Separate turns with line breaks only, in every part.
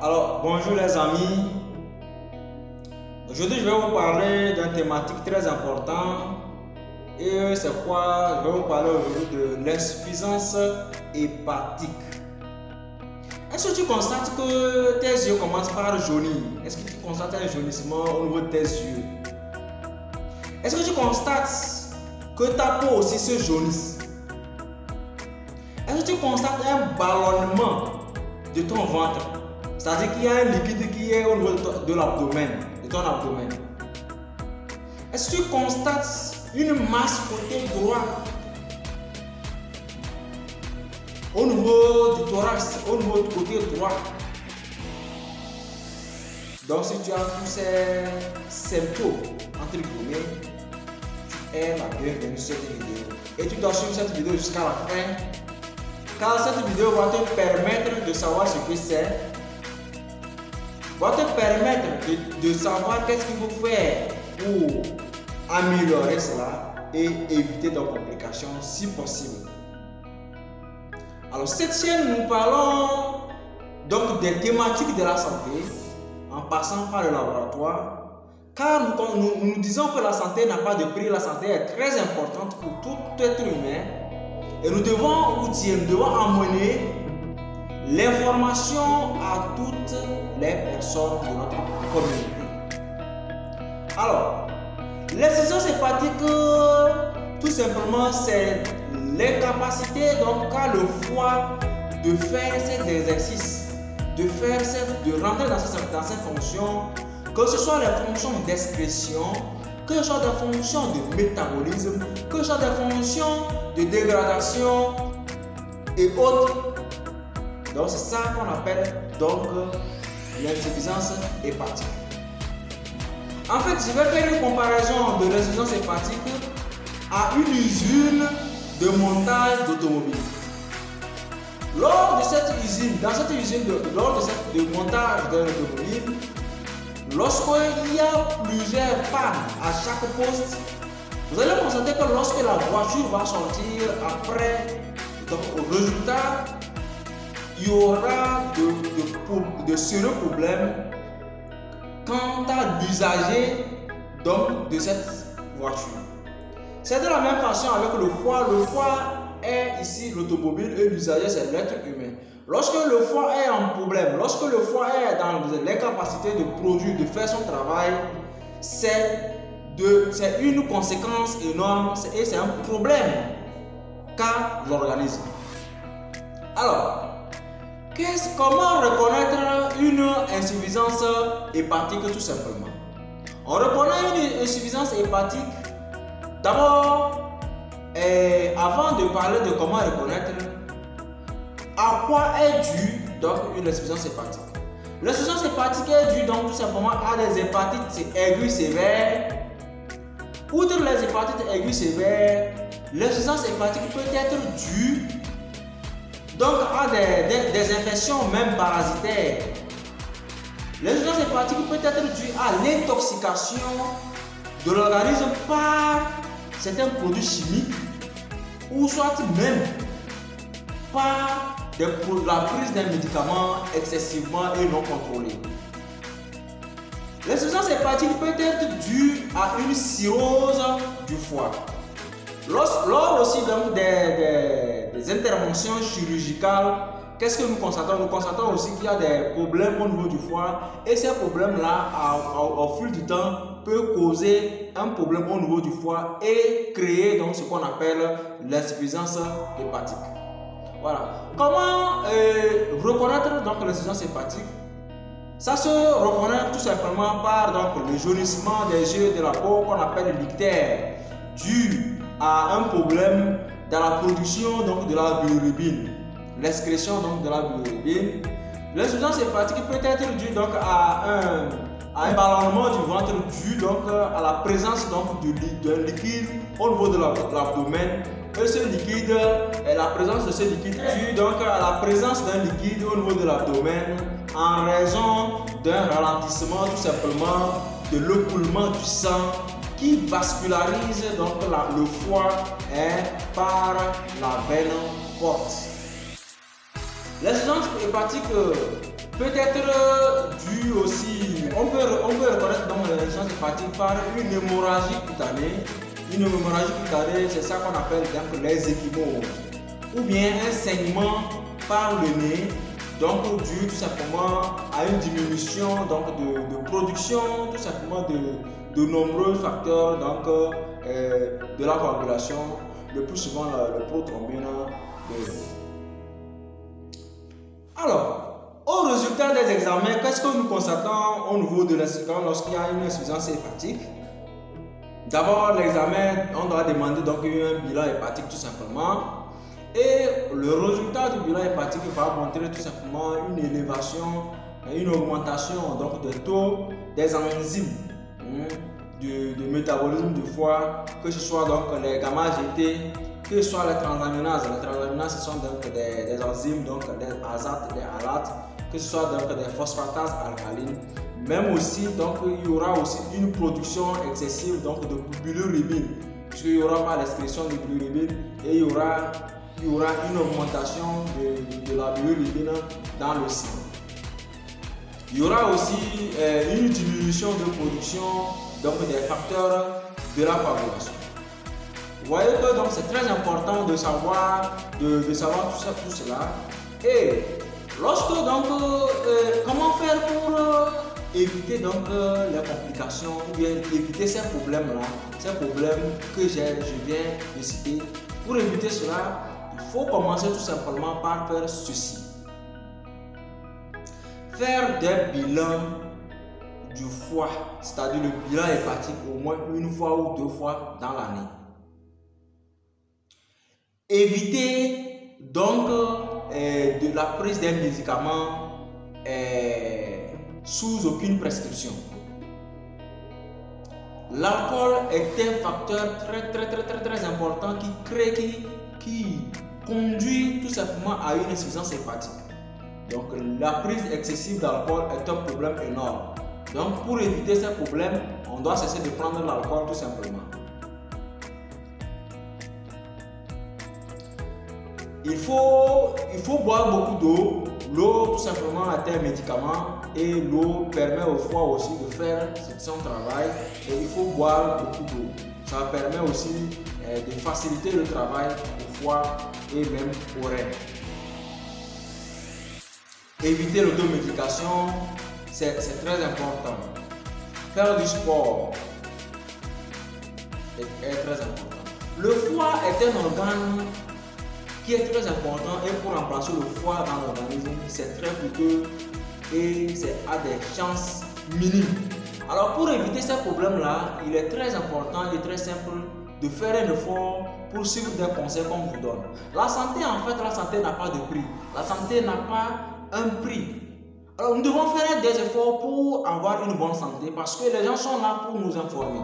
Alors, bonjour les amis. Aujourd'hui, je vais vous parler d'une thématique très importante. Et c'est quoi? Je vais vous parler aujourd'hui de l'insuffisance hépatique. Est-ce que tu constates que tes yeux commencent par jaunir? Est-ce que tu constates un jaunissement au niveau de tes yeux? Est-ce que tu constates que ta peau aussi se jaunisse? Est-ce que tu constates un ballonnement de ton ventre? C'est-à-dire qu'il y a un liquide qui est au niveau de l'abdomen, de ton abdomen. Est-ce que tu constates une masse côté droit au niveau du thorax, au niveau du côté droit? Donc si tu as tous ces symptômes, entre guillemets, tu es la bienvenue sur cette vidéo. Et tu dois suivre cette vidéo jusqu'à la fin, car cette vidéo va te permettre de savoir ce que c'est, va te permettre de savoir qu'est-ce qu'il faut faire pour améliorer cela et éviter des complications si possible. Alors cette chaîne, nous parlons donc des thématiques de la santé en passant par le laboratoire, car nous disons que la santé n'a pas de prix, la santé est très importante pour tout être humain et nous devons outiller, nous devons amener l'information à toutes les personnes de notre communauté. Alors, l'insuffisance hépatique, tout simplement, c'est l'incapacité donc qu'a le foie de faire ces exercices, de rentrer dans ces fonctions, que ce soit les fonctions d'expression, que ce soit des fonctions de métabolisme, que ce soit des fonctions de dégradation et autres. Donc c'est ça qu'on appelle donc l'insuffisance hépatique. En fait, je vais faire une comparaison de l'insuffisance hépatique à une usine de montage d'automobile. Lors de cette usine, de montage d'un automobile, lorsqu'il y a plusieurs pannes à chaque poste, vous allez constater que lorsque la voiture va sortir après, donc au résultat, il y aura de sérieux problèmes quant à l'usager donc de cette voiture. C'est de la même façon avec le foie. Le foie est ici l'automobile et l'usager c'est l'être humain. Lorsque le foie est en problème, lorsque le foie est dans l'incapacité de produire, de faire son travail, c'est une conséquence énorme et c'est un problème qu'a l'organisme. Alors, comment reconnaître une insuffisance hépatique tout simplement? On reconnaît une insuffisance hépatique d'abord, avant de parler de comment reconnaître, à quoi est due donc une insuffisance hépatique? L'insuffisance hépatique est due donc tout simplement à des hépatites aiguës sévères. Outre les hépatites aiguës sévères, l'insuffisance hépatique peut être due donc à des infections même parasitaires. L'insuffisance hépatique peut être due à l'intoxication de l'organisme par certains produits chimiques ou soit même par la prise d'un médicament excessivement et non contrôlé. L'insuffisance hépatique peut être due à une cirrhose du foie. Lors aussi donc des interventions chirurgicales, qu'est-ce que nous constatons? Nous constatons aussi qu'il y a des problèmes au niveau du foie et ces problèmes-là, au fil du temps, peuvent causer un problème au niveau du foie et créer donc ce qu'on appelle l'insuffisance hépatique. Voilà. Comment reconnaître donc l'insuffisance hépatique? Ça se reconnaît tout simplement par donc, le jaunissement des yeux et de la peau qu'on appelle l'ictère, dû à un problème dans la production donc, de la bilirubine, l'excrétion donc, de la bilirubine. L'insuffisance hépatique peut être due donc, à un ballonnement du ventre dû donc, à la présence donc, d'un liquide au niveau de l'abdomen. Et ce liquide, la présence de ce liquide due donc, à la présence d'un liquide au niveau de l'abdomen en raison d'un ralentissement tout simplement de l'écoulement du sang qui vascularise donc le foie par la veine porte. L'insuffisance hépatique peut être hépatique par une hémorragie cutanée. Une hémorragie cutanée, c'est ça qu'on appelle donc les ecchymoses. Ou bien un saignement par le nez, donc dû tout simplement à une diminution donc, de production, tout simplement de nombreux facteurs donc, de la coagulation, le plus souvent le prothrombine. Alors, au résultat des examens, qu'est-ce que nous constatons au niveau de l'insuffisance lorsqu'il y a une insuffisance hépatique? D'abord, l'examen, on doit demander donc un bilan hépatique tout simplement. Et le résultat du bilan hépatique va montrer tout simplement une élévation, une augmentation donc des taux des enzymes du métabolisme du foie, que ce soit donc les gamma-GT, que ce soit les transaminases. Les transaminases, ce sont donc des enzymes, donc des azates, des alates, que ce soit donc des phosphatases alcalines. Même aussi, donc, il y aura aussi une production excessive donc, de bilirubine, puisqu'il n'y aura pas l'expression de bilirubine et il y aura une augmentation de la bilirubine dans le sang. Il y aura aussi une diminution de production donc, des facteurs de la coagulation. Vous voyez que donc c'est très important de savoir, savoir tout cela. Et lorsque donc, comment faire pour éviter donc les complications ou bien éviter ces problèmes-là, ces problèmes que je viens de citer. Pour éviter cela, il faut commencer tout simplement par faire ceci. Faire des bilans du foie, c'est-à-dire le bilan hépatique au moins une fois ou deux fois dans l'année. Éviter donc de la prise des médicaments sous aucune prescription. L'alcool est un facteur très important qui conduit tout simplement à une insuffisance hépatique. Donc la prise excessive d'alcool est un problème énorme. Donc pour éviter ces problèmes, on doit cesser de prendre l'alcool tout simplement. Il faut boire beaucoup d'eau. L'eau tout simplement est un médicament et l'eau permet au foie aussi de faire son travail et il faut boire beaucoup d'eau. Ça permet aussi de faciliter le travail au foie et même aux reins. Éviter l'automédication, c'est très important. Faire du sport est très important. Le foie est un organe qui est très important et pour remplacer le foie dans l'organisme, c'est très coûteux et c'est à des chances minimes. Alors pour éviter ces problèmes-là, il est très important et très simple de faire un effort pour suivre des conseils qu'on vous donne. La santé, en fait, la santé n'a pas de prix. La santé n'a pas un prix. Alors nous devons faire des efforts pour avoir une bonne santé parce que les gens sont là pour nous informer.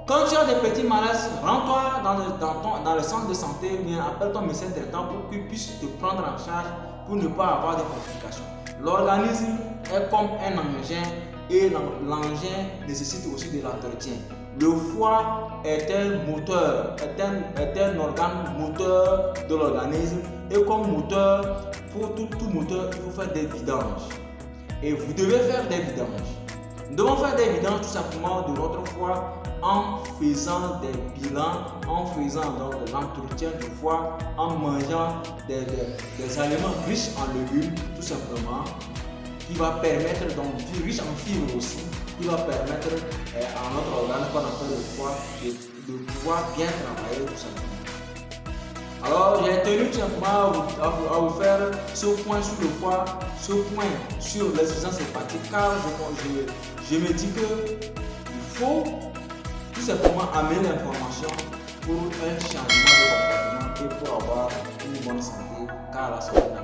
Quand tu as des petits malaises, rends-toi dans le centre de santé, bien appelle ton médecin traitant pour qu'il puisse te prendre en charge pour ne pas avoir de complications. L'organisme est comme un engin et l'engin nécessite aussi de l'entretien. Le foie est un moteur, est un organe moteur de l'organisme et comme moteur, pour tout moteur, il faut faire des vidanges. Et vous devez faire des vidanges. Nous devons faire des vidanges tout simplement de notre foie en faisant des bilans, en faisant donc l'entretien du foie, en mangeant des aliments riches en légumes tout simplement, qui va permettre, donc riches en fibres aussi, qui va permettre à notre organe qu'on appelle le foie de pouvoir bien travailler tout simplement. Alors j'ai tenu tout simplement à vous faire ce point sur le foie, ce point sur l'insuffisance hépatique, car je me dis qu'il faut tout simplement amener l'information pour un changement de comportement et pour avoir une bonne santé, car la santé n'a